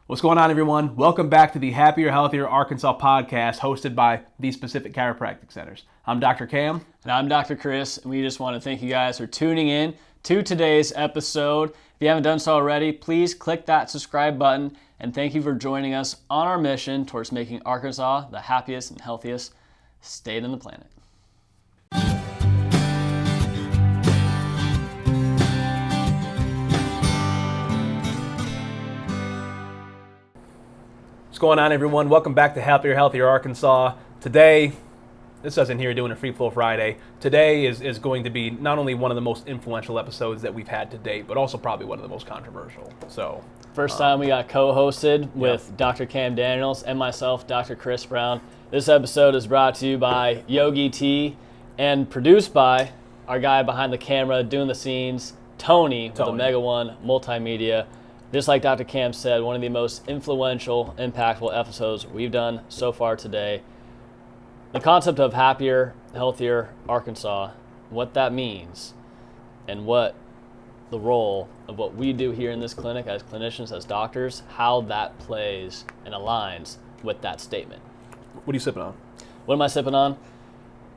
What's going on, everyone? Welcome back to the Happier, Healthier Arkansas podcast hosted by the Specific Chiropractic Centers. I'm Dr. Cam. And I'm Dr. Chris, and we just want to thank you guys for tuning in to today's episode. If you haven't done so already, please click that subscribe button, and thank you for joining us on our mission towards making Arkansas the happiest and healthiest state on the planet. What's going on, everyone? Welcome back to Happier, Healthier Arkansas. Today, this doesn't here doing a Free Flow Friday. Today is going to be not only one of the most influential episodes that we've had to date, but also probably one of the most controversial. So, First time we got co-hosted with Dr. Cam Daniels and myself, Dr. Chris Brown. This episode is brought to you by Yogi T and produced by our guy behind the camera doing the scenes, Tony. With Omega One Multimedia. Just like Dr. Cam said, one of the most influential, impactful episodes we've done so far today. The concept of happier, healthier Arkansas, what that means, and what the role of what we do here in this clinic as clinicians, as doctors, how that plays and aligns with that statement. what are you sipping on? What am I sipping on?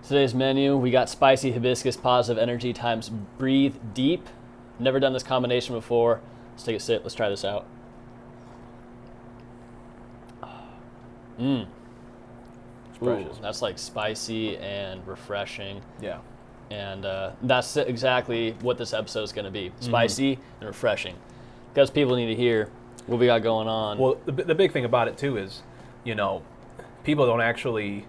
Today's menu, we got spicy hibiscus positive energy times breathe deep. Never done this combination before. Let's take a sip. Let's try this out. Ooh, that's like spicy and refreshing. Yeah. And that's exactly what this episode is going to be. Spicy and refreshing. Because people need to hear what we got going on. Well, the big thing about it, too, is, people don't actually,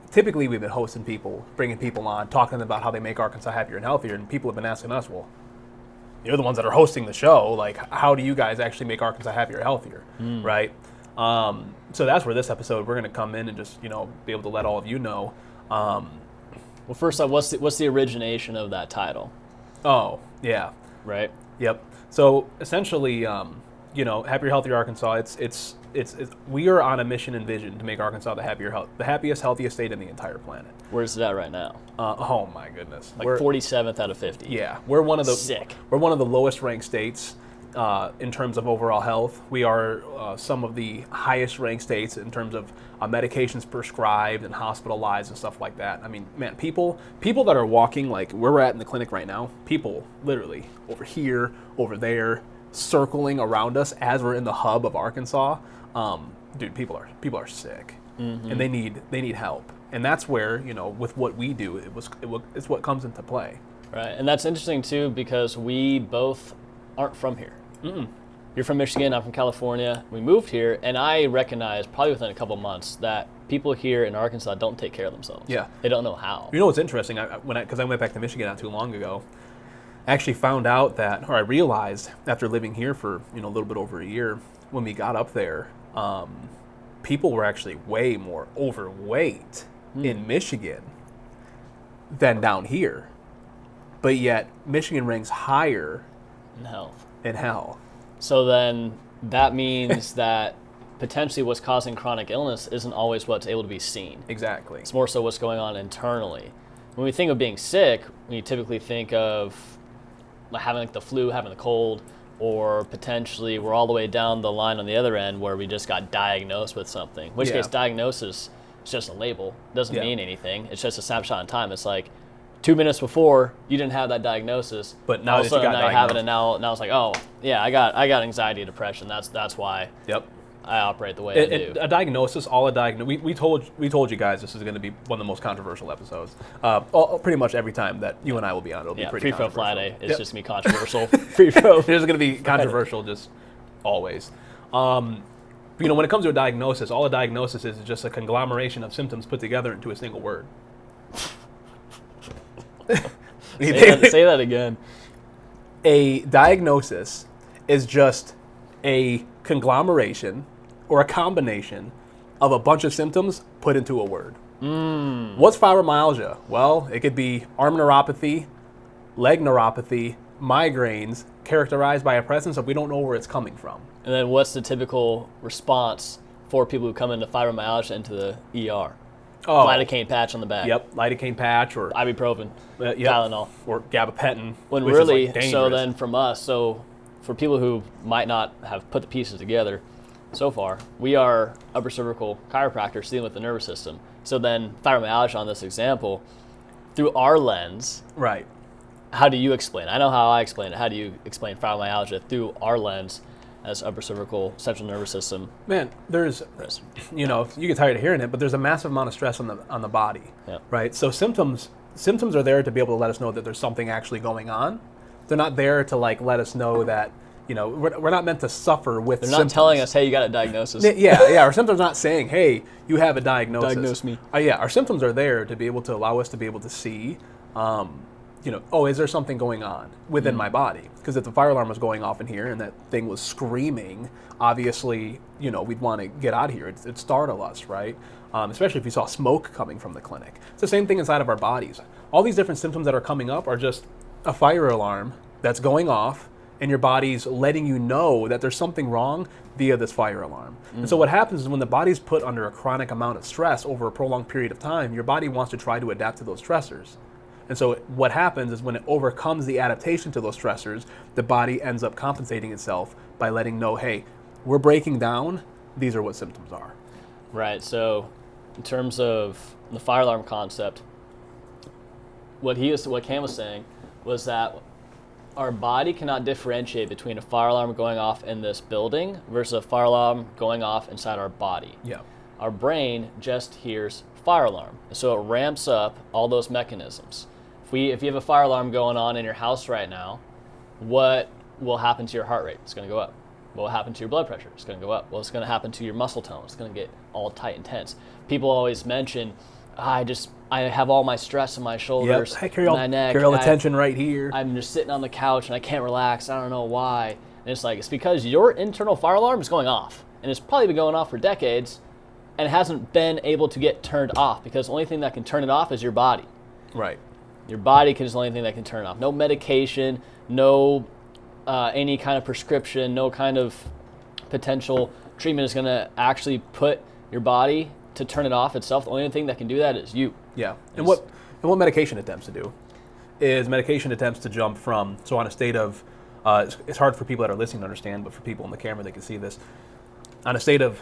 typically we've been hosting people, bringing people on, talking about how they make Arkansas happier and healthier, and people have been asking us, well, you're the ones that are hosting the show, like, how do you guys actually make Arkansas happier and healthier, right? So that's where this episode, we're going to come in and just, be able to let all of you know. Well, first off, what's the origination of that title? Oh, yeah. Right? Yep. So essentially, Happier, Healthier Arkansas, it's we are on a mission and vision to make Arkansas the happiest, healthiest state in the entire planet. Where's it at right now? Oh my goodness. Like 47th out of 50. Yeah, we're one of the Sick. We're one of the lowest ranked states in terms of overall health. We are some of the highest ranked states in terms of medications prescribed and hospitalized and stuff like that. I mean, man, people that are walking like where we're at in the clinic right now, people literally over here, over there, circling around us as we're in the hub of Arkansas. Dude, people are sick, and they need help. And that's where, with what we do, it's what comes into play. Right, and that's interesting too because we both aren't from here. You're from Michigan, I'm from California. We moved here, and I recognized probably within a couple months that people here in Arkansas don't take care of themselves. Yeah. They don't know how. You know what's interesting? Because I went back to Michigan not too long ago, I actually found out I realized after living here for a little bit over a year, when we got up there, people were actually way more overweight in Michigan than down here. But yet, Michigan ranks higher in health. So then that means that potentially what's causing chronic illness isn't always what's able to be seen. Exactly. It's more so what's going on internally. When we think of being sick, we typically think of having like the flu, having the cold, or potentially we're all the way down the line on the other end where we just got diagnosed with something. In which case diagnosis is just a label. It doesn't mean anything. It's just a snapshot in time. It's like 2 minutes before you didn't have that diagnosis, but now you have it, and now it's like, oh yeah, I got anxiety and depression. That's why I operate the way I do. A diagnosis, we told you guys this is going to be one of the most controversial episodes. Pretty much every time that you and I will be on, it'll be pretty controversial. Free Throw Friday, it's just going to be controversial. Free Throw. There's going to be controversial just always. When it comes to a diagnosis, all a diagnosis is just a conglomeration of symptoms put together into a single word. Say that again. A diagnosis is just a conglomeration or a combination of a bunch of symptoms put into a word. What's fibromyalgia? Well, it could be arm neuropathy, leg neuropathy, migraines, characterized by a presence of we don't know where it's coming from. And then what's the typical response for people who come into fibromyalgia into the ER? Lidocaine patch on the back. Yep, lidocaine patch or ibuprofen, Tylenol. Or gabapentin. When really, is like so then from us, for people who might not have put the pieces together so far, we are upper cervical chiropractors dealing with the nervous system. So then fibromyalgia on this example, through our lens, Right. how do you explain it? I know how I explain it. How do you explain fibromyalgia through our lens as upper cervical central nervous system? Man, there's, you get tired of hearing it, but there's a massive amount of stress on the body, Yeah. right? So symptoms are there to be able to let us know that there's something actually going on. They're not there to let us know that, we're not meant to suffer with They're symptoms. not telling us, hey, you got a diagnosis. Yeah. Our symptoms are not saying, hey, you have a diagnosis. Diagnose me. Our symptoms are there to be able to allow us to be able to see, is there something going on within my body? Because if the fire alarm was going off in here and that thing was screaming, obviously, we'd want to get out of here. It'd startle us, right? Especially if you saw smoke coming from the clinic. It's the same thing inside of our bodies. All these different symptoms that are coming up are just a fire alarm that's going off, and your body's letting you know that there's something wrong via this fire alarm. And so what happens is when the body's put under a chronic amount of stress over a prolonged period of time, your body wants to try to adapt to those stressors. And so what happens is when it overcomes the adaptation to those stressors, the body ends up compensating itself by letting know, hey, we're breaking down, these are what symptoms are. Right, so in terms of the fire alarm concept, what Cam was saying was that our body cannot differentiate between a fire alarm going off in this building versus a fire alarm going off inside our body. Yeah. Our brain just hears fire alarm, so it ramps up all those mechanisms. If you have a fire alarm going on in your house right now, what will happen to your heart rate? It's going to go up. What will happen to your blood pressure? It's going to go up. What's going to happen to your muscle tone? It's going to get all tight and tense. People always mention, I have all my stress in my shoulders, I carry all my neck. the tension right here. I'm just sitting on the couch and I can't relax. I don't know why. And it's because your internal fire alarm is going off. And it's probably been going off for decades and it hasn't been able to get turned off because the only thing that can turn it off is your body. Right. Your body is the only thing that can turn it off. No medication, no any kind of prescription, no kind of potential treatment is going to actually put your body to turn it off itself. The only thing that can do that is you. Yeah. And what medication attempts to do is medication attempts to jump from, so on a state of, it's hard for people that are listening to understand, but for people on the camera, they can see this, on a state of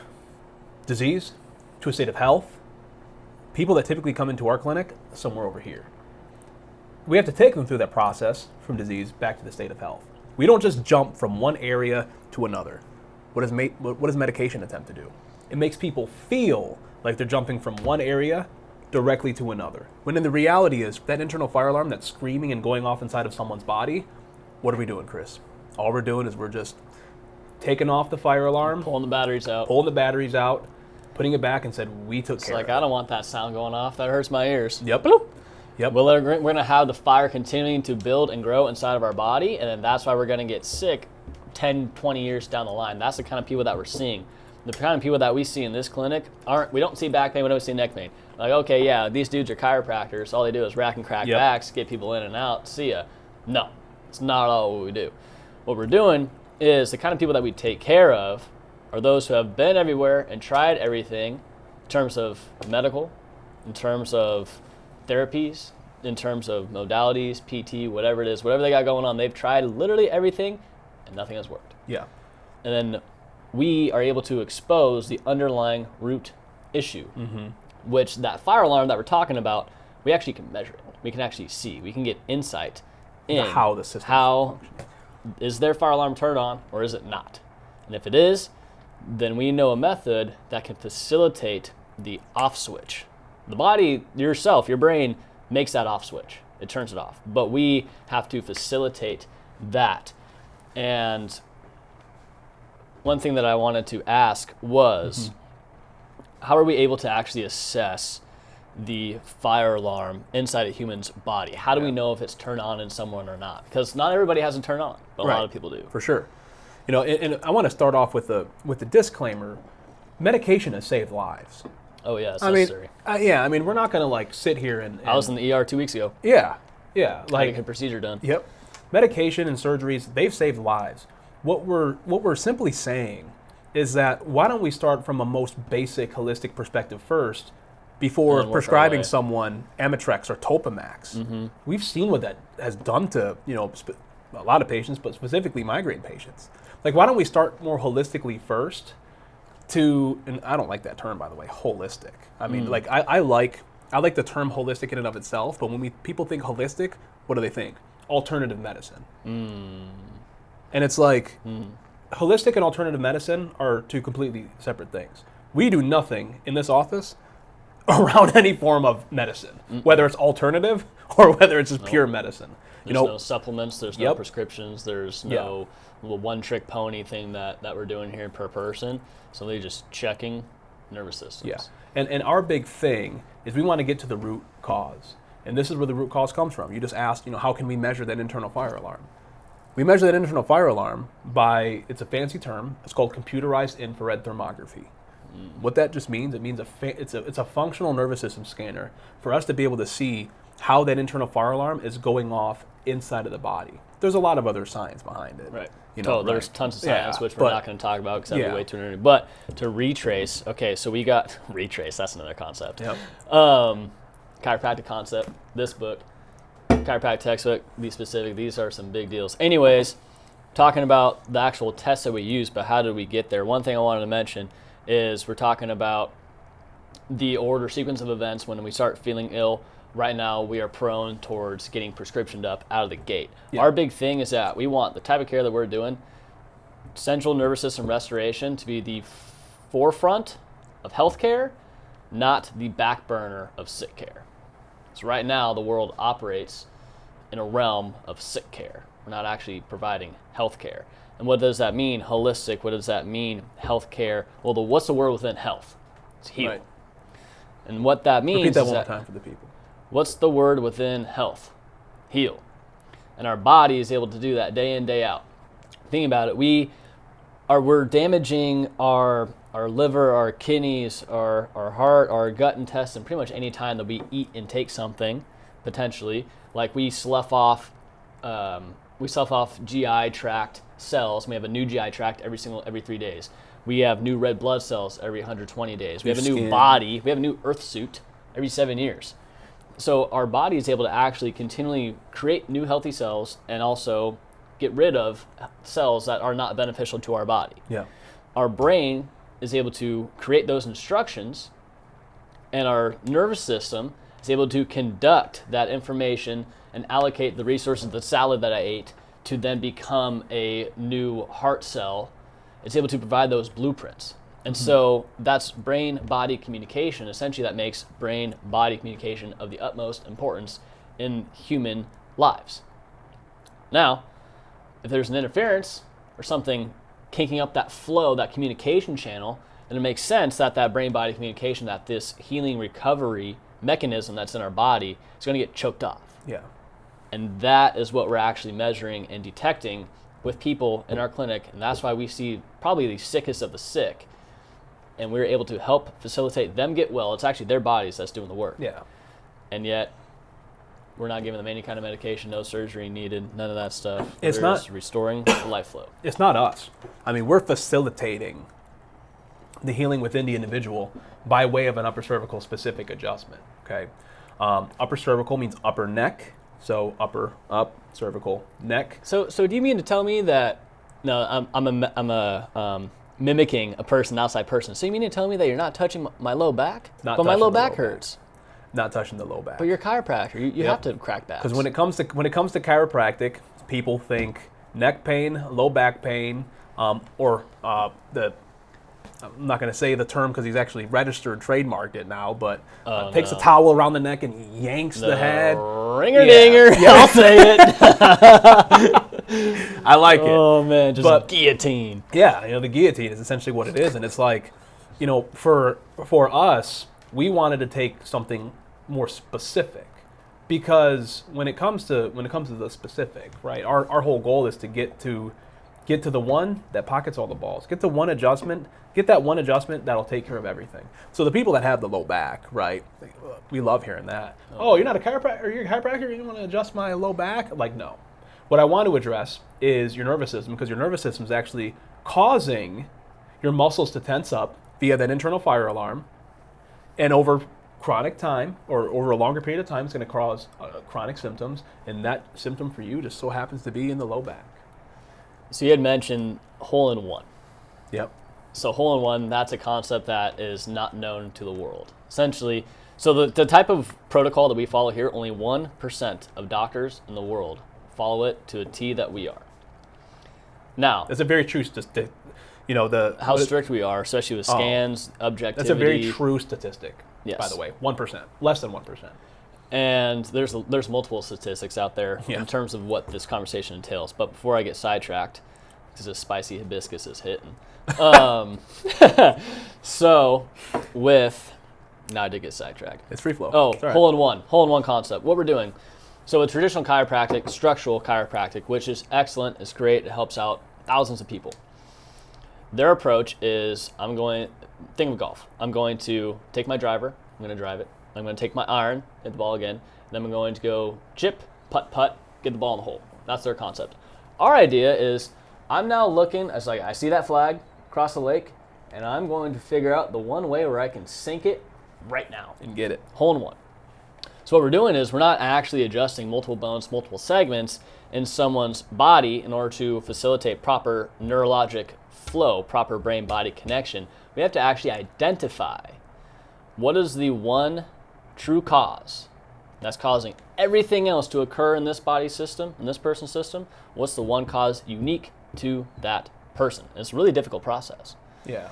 disease to a state of health. People that typically come into our clinic, somewhere over here. We have to take them through that process from disease back to the state of health. We don't just jump from one area to another. What does medication attempt to do? It makes people feel like they're jumping from one area directly to another. When in the reality is that internal fire alarm that's screaming and going off inside of someone's body, what are we doing, Chris? All we're doing is we're just taking off the fire alarm, Pulling the batteries out. putting it back and said, we took care of it. I don't want that sound going off. That hurts my ears. Yep. Yep. Well, we're going to have the fire continuing to build and grow inside of our body, and then that's why we're going to get sick 10, 20 years down the line. That's the kind of people that we're seeing. The kind of people that we see in this clinic we don't see back pain, we don't see neck pain. Like, okay, yeah, these dudes are chiropractors. All they do is rack and crack backs, get people in and out, see ya. No, it's not all what we do. What we're doing is the kind of people that we take care of are those who have been everywhere and tried everything in terms of medical, in terms of therapies, in terms of modalities, PT, whatever it is, whatever they got going on, they've tried literally everything and nothing has worked. Yeah. And then we are able to expose the underlying root issue, which that fire alarm that we're talking about, we actually can measure it. We can actually see. We can get insight in how the system functions. Is their fire alarm turned on or is it not? And if it is, then we know a method that can facilitate the off switch. The body, yourself, your brain makes that off switch. It turns it off. But we have to facilitate that. And one thing that I wanted to ask was, how are we able to actually assess the fire alarm inside a human's body? How do we know if it's turned on in someone or not? Because not everybody has it turned on, but a lot of people do. For sure. And I want to start off with the disclaimer. Medication has saved lives. Oh yeah, it's necessary. We're not going to sit here and I was in the ER 2 weeks ago. Yeah. Like a procedure done. Yep. Medication and surgeries, they've saved lives. What we're simply saying is that why don't we start from a most basic holistic perspective first before prescribing someone Amitrex or Topamax. We've seen what that has done to a lot of patients, but specifically migraine patients. Like, why don't we start more holistically first and I don't like that term, by the way, holistic. I mean, like, I like the term holistic in and of itself, but when people think holistic, what do they think? Alternative medicine. And it's like, holistic and alternative medicine are two completely separate things. We do nothing in this office around any form of medicine, whether it's alternative or whether it's just pure medicine. There's no supplements, there's no prescriptions, there's no little one-trick pony thing that we're doing here per person. So they're just checking nervous systems. Yeah, and our big thing is we want to get to the root cause. And this is where the root cause comes from. You just asked, how can we measure that internal fire alarm? We measure that internal fire alarm by, it's a fancy term, it's called computerized infrared thermography. What that just means, it means it's a functional nervous system scanner for us to be able to see how that internal fire alarm is going off inside of the body. There's a lot of other science behind it. Right. There's tons of science, which we're not going to talk about because that'd be way too nerdy. But to retrace, so we got retrace, that's another concept. Yep. Chiropractic concept, this book, chiropractic textbook, be specific, these are some big deals. Anyways, talking about the actual tests that we use, but how did we get there? One thing I wanted to mention is we're talking about the order sequence of events when we start feeling ill. Right now, we are prone towards getting prescriptioned up out of the gate. Yeah. Our big thing is that we want the type of care that we're doing, central nervous system restoration, to be the forefront of healthcare, not the back burner of sick care. So right now, the world operates in a realm of sick care. We're not actually providing health care. And what does that mean? Holistic. What does that mean? Healthcare. Well, what's the word within health? It's heal. Right. And what that means Repeat that one more time for the people. What's the word within health? Heal. And our body is able to do that day in, day out. Think about it. We're damaging our liver, our kidneys, our heart, our gut intestine, pretty much any time that we eat and take something, potentially. Like we slough off GI tract cells. We have a new GI tract every 3 days. We have new red blood cells every 120 days. We have a new body. We have a new earth suit every 7 years. So our body is able to actually continually create new healthy cells and also get rid of cells that are not beneficial to our body. Yeah. Our brain is able to create those instructions, and our nervous system is able to conduct that information and allocate the resources of the salad that I ate to then become a new heart cell. It's able to provide those blueprints. And so that's brain-body communication. Essentially, that makes brain-body communication of the utmost importance in human lives. Now, if there's an interference or something kinking up that flow, that communication channel, then it makes sense that brain-body communication, that this healing recovery mechanism that's in our body is going to get choked off. Yeah. And that is what we're actually measuring and detecting with people in our clinic. And that's why we see probably the sickest of the sick. And we're able to help facilitate them get well. It's actually their bodies that's doing the work. Yeah. And yet, we're not giving them any kind of medication, no surgery needed, none of that stuff. It's we're not just restoring the life flow. It's not us. I mean, we're facilitating the healing within the individual by way of an upper cervical specific adjustment. Okay. Upper cervical means upper neck. So upper, up, cervical, neck. So do you mean to tell me that? No, I'm mimicking a outside person. So you mean to tell me that you're not touching my low back? But my low back hurts. Not touching the low back. But you're a chiropractor. You have to crack backs. Because when it comes to chiropractic, people think neck pain, low back pain, or I'm not going to say the term because he's actually registered, trademarked it now, but takes a towel around the neck and yanks the head. Ringer-dinger. Yeah. I'll say it. I like it. Oh, man, just guillotine. Yeah, the guillotine is essentially what it is. And it's like, for us, we wanted to take something more specific because when it comes to the specific, right, our whole goal is to get to the one that pockets all the balls. Get to one adjustment. Get that one adjustment that'll take care of everything. So the people that have the low back, right, we love hearing that. Oh, you're not a chiropractor? Are you a chiropractor? You want to adjust my low back? Like, no. What I want to address is your nervous system because your nervous system is actually causing your muscles to tense up via that internal fire alarm. And over chronic time or over a longer period of time, it's going to cause chronic symptoms, and that symptom for you just so happens to be in the low back. So you had mentioned hole-in-one. Yep. So hole-in-one, that's a concept that is not known to the world. Essentially, so the type of protocol that we follow here, only 1% of doctors in the world follow it to a T that we are. Now, that's a very true statistic. How strict we are, especially with scans, objectivity. That's a very true statistic, yes. By the way. 1%, less than 1%. And there's multiple statistics out there in terms of what this conversation entails. But before I get sidetracked, because this spicy hibiscus is hitting. So now I did get sidetracked. It's free flow. Oh, right. hole-in-one concept. What we're doing. So with traditional chiropractic, structural chiropractic, which is excellent, it's great, it helps out thousands of people. Their approach is, think of golf. I'm going to take my driver, I'm going to drive it. I'm going to take my iron, hit the ball again, and then I'm going to go chip, putt, get the ball in the hole. That's their concept. Our idea is, I'm now looking, I see that flag across the lake, and I'm going to figure out the one way where I can sink it right now. And get it. Hole-in-one. So what we're doing is we're not actually adjusting multiple bones, multiple segments in someone's body in order to facilitate proper neurologic flow, proper brain-body connection. We have to actually identify what is the one true cause that's causing everything else to occur in this body system, in this person's system. What's the one cause unique to that person? And it's a really difficult process. Yeah.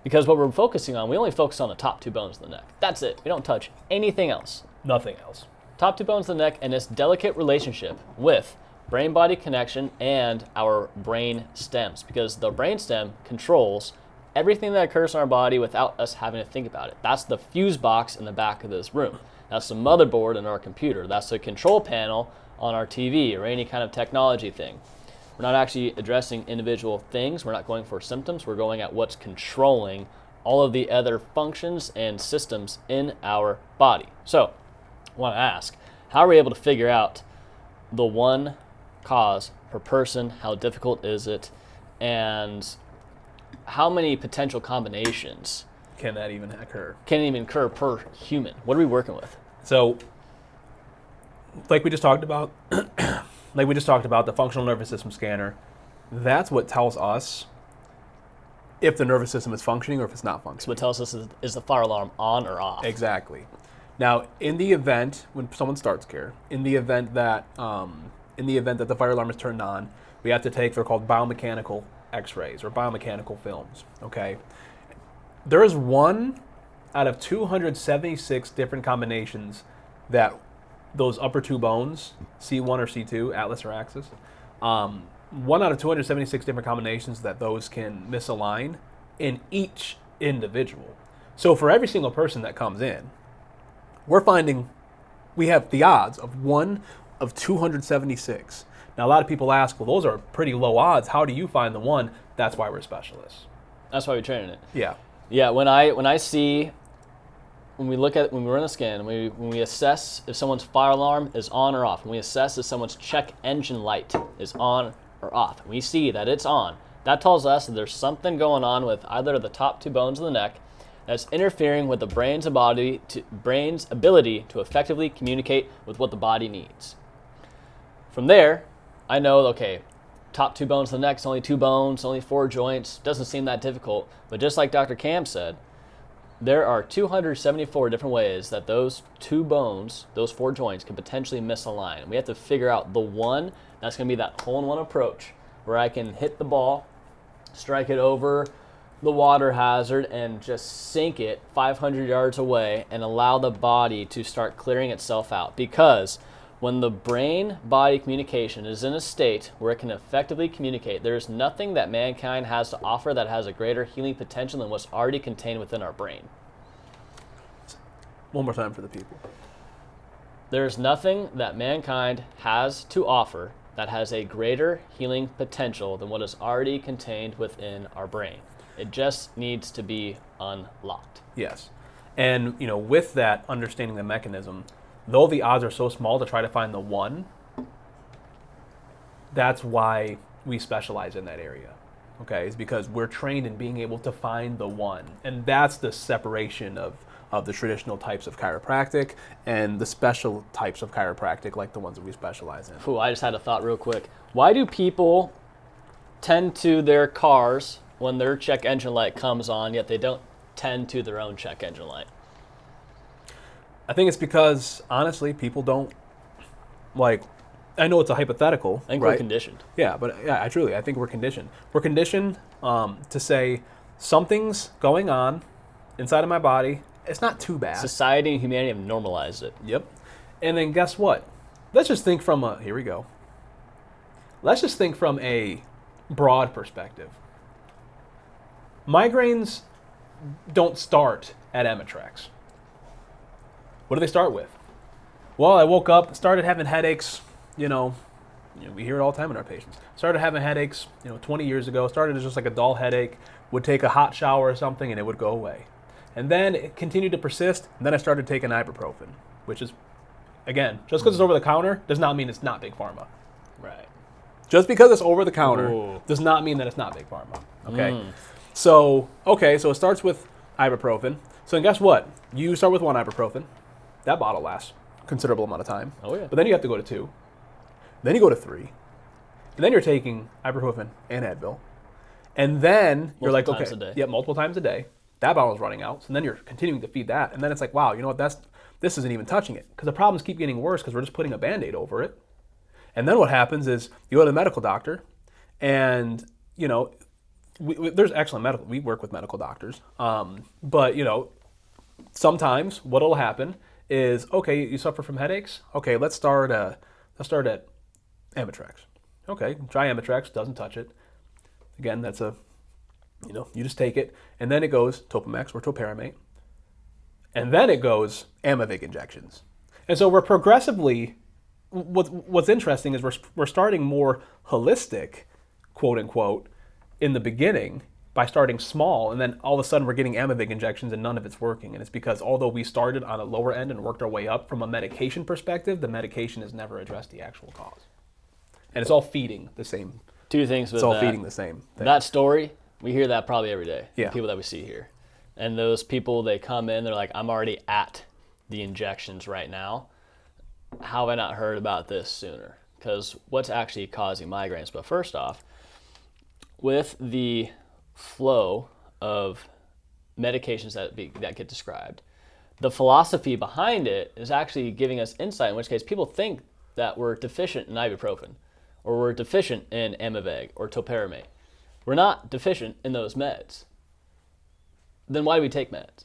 Because what we're focusing on, we only focus on the top two bones of the neck. That's it. We don't touch anything else. Nothing else. Top two bones of the neck and this delicate relationship with brain-body connection and our brain stems, because the brain stem controls everything that occurs in our body without us having to think about it. That's the fuse box in the back of this room. That's the motherboard in our computer. That's the control panel on our TV or any kind of technology thing. We're not actually addressing individual things. We're not going for symptoms. We're going at what's controlling all of the other functions and systems in our body. So, I want to ask, how are we able to figure out the one cause per person? How difficult is it? And how many potential combinations can that even occur? Can it even occur per human? What are we working with? So, like we just talked about, the functional nervous system scanner, that's what tells us if the nervous system is functioning or if it's not functioning. So what tells us is the fire alarm on or off? Exactly. Now, in the event when someone starts care, in the event that the fire alarm is turned on, we have to take they're called biomechanical X-rays or biomechanical films. Okay, there is one out of 276 different combinations that those upper two bones, C1 or C2, atlas or axis, one out of 276 different combinations that those can misalign in each individual. So for every single person that comes in, we're finding we have the odds of 1 of 276. Now, a lot of people ask, well, those are pretty low odds. How do you find the one? That's why we're specialists. That's why we train in it. Yeah. Yeah, when we run a scan, when we assess if someone's fire alarm is on or off, when we assess if someone's check engine light is on or off, and we see that it's on, that tells us that there's something going on with either of the top two bones of the neck that's interfering with the brain's ability to effectively communicate with what the body needs. From there, I know, okay, top two bones of the neck, it's only two bones, only 4 joints, doesn't seem that difficult, but just like Dr. Cam said, there are 274 different ways that those two bones, those 4 joints, can potentially misalign. We have to figure out the one that's going to be that hole-in-one approach where I can hit the ball, strike it over the water hazard, and just sink it 500 yards away and allow the body to start clearing itself out. Because when the brain-body communication is in a state where it can effectively communicate, there is nothing that mankind has to offer that has a greater healing potential than what's already contained within our brain. One more time for the people. There is nothing that mankind has to offer that has a greater healing potential than what is already contained within our brain. It just needs to be unlocked. Yes. And, with that, understanding the mechanism, though the odds are so small to try to find the one, that's why we specialize in that area. Okay, is because we're trained in being able to find the one. And that's the separation of of the traditional types of chiropractic and the special types of chiropractic like the ones that we specialize in. Ooh, I just had a thought real quick. Why do people tend to their cars when their check engine light comes on, yet they don't tend to their own check engine light? I think it's because, honestly, people don't, like, I know it's a hypothetical, I think right? we're conditioned. Yeah, but yeah, I think we're conditioned. We're conditioned to say something's going on inside of my body. It's not too bad. Society and humanity have normalized it. Yep. And then guess what? Let's just think from a, here we go. Let's just think from a broad perspective. Migraines don't start at Emitrex. What do they start with? Well, I woke up, started having headaches, we hear it all the time in our patients. Started having headaches, 20 years ago. Started as just like a dull headache, would take a hot shower or something and it would go away. And then it continued to persist, and then I started taking ibuprofen, which is, again, just because it's over the counter does not mean it's not Big Pharma. Right. Just because it's over the counter does not mean that it's not Big Pharma, okay? So it starts with ibuprofen. So then guess what? You start with one ibuprofen. That bottle lasts a considerable amount of time. Oh, yeah. But then you have to go to 2. Then you go to 3. And then you're taking ibuprofen and Advil. And then you're like, Multiple okay, times a day. yeah, multiple times a day. That bottle's running out. So then you're continuing to feed that. And then it's like, wow, you know what? This isn't even touching it. Because the problems keep getting worse because we're just putting a Band-Aid over it. And then what happens is you go to the medical doctor and, there's excellent medical, we work with medical doctors. But, sometimes what'll happen is, okay, you suffer from headaches? Okay, let's start at Emitrex. Okay, try Emitrex, doesn't touch it. Again, that's you just take it, and then it goes Topamax or Topiramate, and then it goes Amivig injections. And so we're progressively, what's interesting is we're starting more holistic, quote unquote, in the beginning by starting small, and then all of a sudden we're getting Amivig injections and none of it's working. And it's because although we started on a lower end and worked our way up from a medication perspective, the medication has never addressed the actual cause. And it's all feeding the same. Two things with It's all that. feeding the same thing. That story, we hear that probably every day. Yeah. People that we see here. And those people, they come in, they're like, I'm already at the injections right now. How have I not heard about this sooner? Because what's actually causing migraines? But first off, with the flow of medications that get described, the philosophy behind it is actually giving us insight, in which case people think that we're deficient in ibuprofen, or we're deficient in Amivig or Topiramate. We're not deficient in those meds. Then why do we take meds?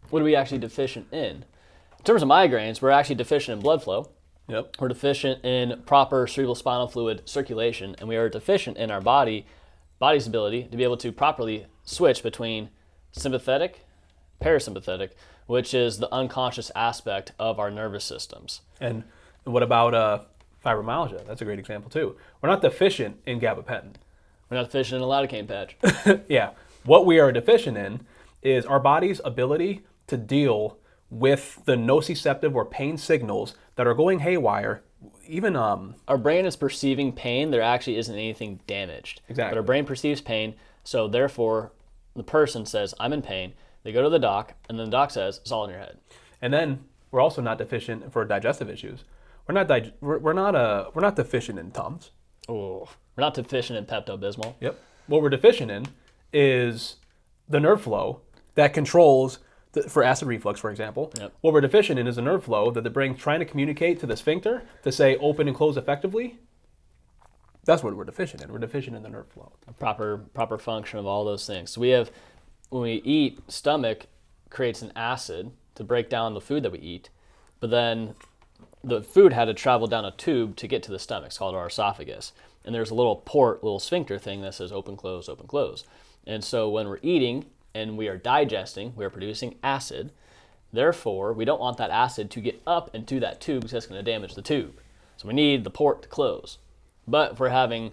What are we actually deficient in? In terms of migraines, we're actually deficient in blood flow. Yep. We're deficient in proper cerebrospinal fluid circulation, and we are deficient in our body's ability to be able to properly switch between sympathetic, parasympathetic, which is the unconscious aspect of our nervous systems. And what about fibromyalgia? That's a great example too. We're not deficient in gabapentin. We're not deficient in a lidocaine patch. Yeah. What we are deficient in is our body's ability to deal with the nociceptive or pain signals that are going haywire. Even our brain is perceiving pain. There actually isn't anything damaged. Exactly. But our brain perceives pain, so therefore the person says, I'm in pain. They go to the doc, and then the doc says, it's all in your head. And then we're also not deficient for digestive issues. We're not deficient in Tums. Oh, we're not deficient in Pepto-Bismol. Yep. What we're deficient in is the nerve flow that controls, for acid reflux, for example. Yep. What we're deficient in is the nerve flow that the brain's trying to communicate to the sphincter to say open and close effectively. That's what we're deficient in. We're deficient in the nerve flow. A proper function of all those things. So we have, when we eat, stomach creates an acid to break down the food that we eat, but then the food had to travel down a tube to get to the stomach. It's called our esophagus. And there's a little port, little sphincter thing that says open, close, open, close. And so when we're eating and we are digesting, we are producing acid. Therefore, we don't want that acid to get up into that tube because that's going to damage the tube. So we need the port to close. But if we're having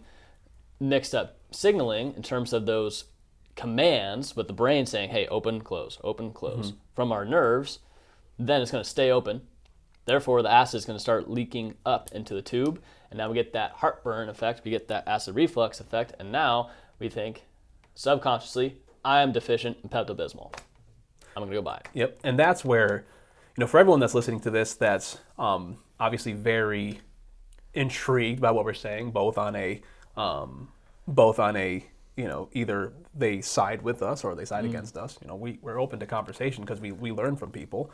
mixed up signaling in terms of those commands with the brain saying, hey, open, close, from our nerves, then it's going to stay open. Therefore, the acid is going to start leaking up into the tube, and now we get that heartburn effect, we get that acid reflux effect, and now we think subconsciously, I am deficient in Pepto-Bismol. I'm going to go buy it. Yep. And that's where, for everyone that's listening to this, that's obviously very intrigued by what we're saying, both on a, either they side with us or they side against us. We're open to conversation because we learn from people.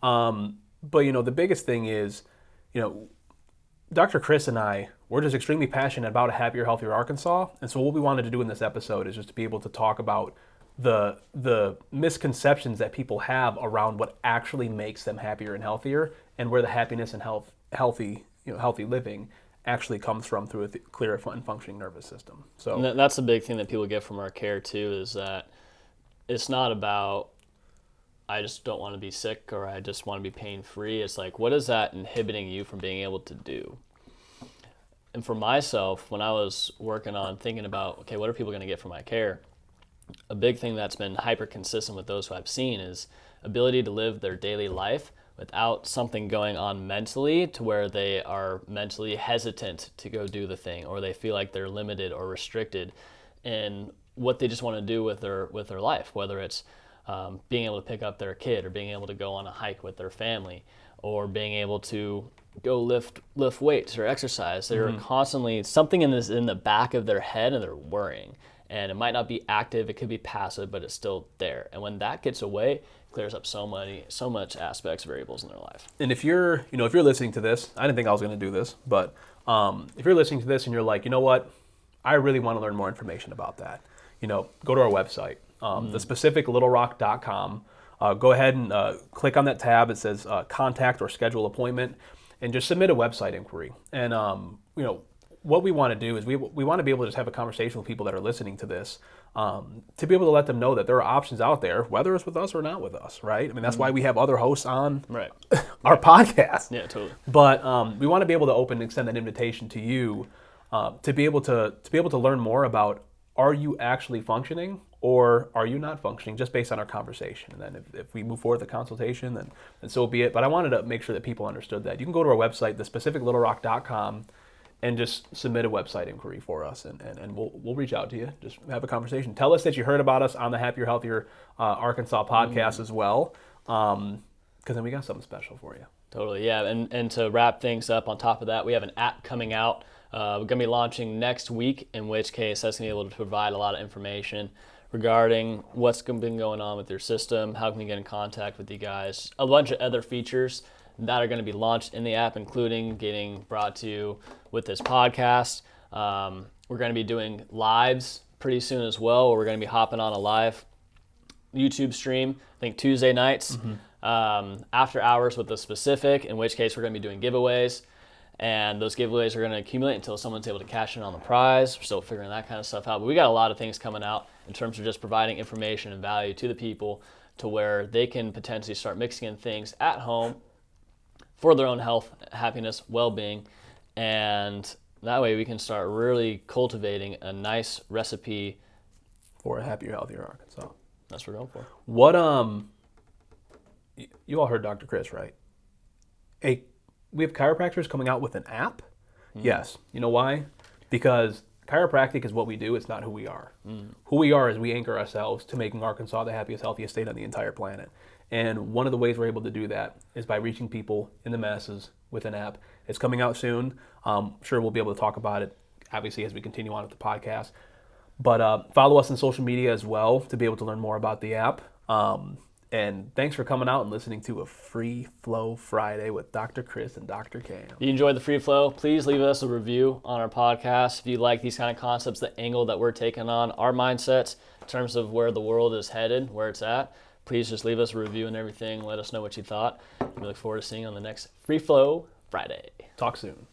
But the biggest thing is, Dr. Chris and I, we're just extremely passionate about a happier, healthier Arkansas. And so what we wanted to do in this episode is just to be able to talk about the misconceptions that people have around what actually makes them happier and healthier, and where the happiness and healthy living actually comes from through a clear and functioning nervous system. So and that's the big thing that people get from our care too, is that it's not about I just don't want to be sick or I just want to be pain-free. It's like, what is that inhibiting you from being able to do? And for myself, when I was working on thinking about, okay, what are people going to get from my care? A big thing that's been hyper consistent with those who I've seen is ability to live their daily life without something going on mentally to where they are mentally hesitant to go do the thing, or they feel like they're limited or restricted in what they just want to do with their life, whether it's being able to pick up their kid, or being able to go on a hike with their family, or being able to go lift weights or exercise. They're constantly something in the back of their head, and they're worrying. And it might not be active, it could be passive, but it's still there. And when that gets away, it clears up so much aspects, variables in their life. And if you're listening to this, I didn't think I was going to do this, but if you're listening to this and you're like, you know what, I really want to learn more information about that, go to our website, thespecificlittlerock.com. Go ahead and click on that tab. It says contact or schedule appointment, and just submit a website inquiry. And what we want to do is we want to be able to just have a conversation with people that are listening to this, to be able to let them know that there are options out there, whether it's with us or not with us, right? I mean, that's why we have other hosts on our podcast. Yeah, totally. But we want to be able to extend that invitation to you, to be able to learn more about, are you actually functioning or are you not functioning, just based on our conversation. And then if we move forward with the consultation, then so be it. But I wanted to make sure that people understood that. You can go to our website, thespecificlittlerock.com, and just submit a website inquiry for us, and we'll reach out to you. Just have a conversation. Tell us that you heard about us on the Happier, Healthier Arkansas podcast as well, because then we got something special for you. Totally, yeah. And to wrap things up, on top of that, we have an app coming out. We're going to be launching next week, in which case that's going to be able to provide a lot of information regarding what's been going on with your system, how can we get in contact with you guys, a bunch of other features that are going to be launched in the app, including getting brought to you with this podcast. We're going to be doing lives pretty soon as well, where we're going to be hopping on a live YouTube stream, I think Tuesday nights, after hours with the specific, in which case we're going to be doing giveaways. And those giveaways are going to accumulate until someone's able to cash in on the prize. We're still figuring that kind of stuff out. But we got a lot of things coming out in terms of just providing information and value to the people, to where they can potentially start mixing in things at home for their own health, happiness, well-being. And that way we can start really cultivating a nice recipe for a happier, healthier Arkansas. That's what we're going for. What, you all heard Dr. Chris, right? We have chiropractors coming out with an app. Yes. You know why? Because chiropractic is what we do. It's not who we are. Who we are is we anchor ourselves to making Arkansas the happiest, healthiest state on the entire planet. And one of the ways we're able to do that is by reaching people in the masses with an app. It's coming out soon. Sure, we'll be able to talk about it, obviously, as we continue on with the podcast. But follow us on social media as well to be able to learn more about the app. And thanks for coming out and listening to a Free Flow Friday with Dr. Chris and Dr. Cam. If you enjoyed the Free Flow, please leave us a review on our podcast. If you like these kind of concepts, the angle that we're taking on, our mindsets in terms of where the world is headed, where it's at, please just leave us a review and everything. Let us know what you thought. We look forward to seeing you on the next Free Flow Friday. Talk soon.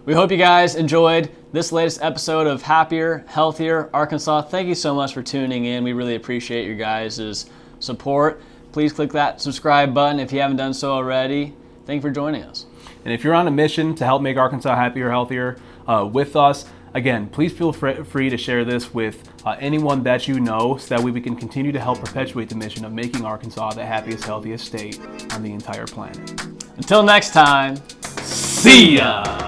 We hope you guys enjoyed this latest episode of Happier, Healthier Arkansas. Thank you so much for tuning in. We really appreciate your guys' support. Please click that subscribe button if you haven't done so already. Thank you for joining us. And if you're on a mission to help make Arkansas happier, healthier with us, again, please feel free to share this with anyone that you know, so that way we can continue to help perpetuate the mission of making Arkansas the happiest, healthiest state on the entire planet. Until next time, see ya!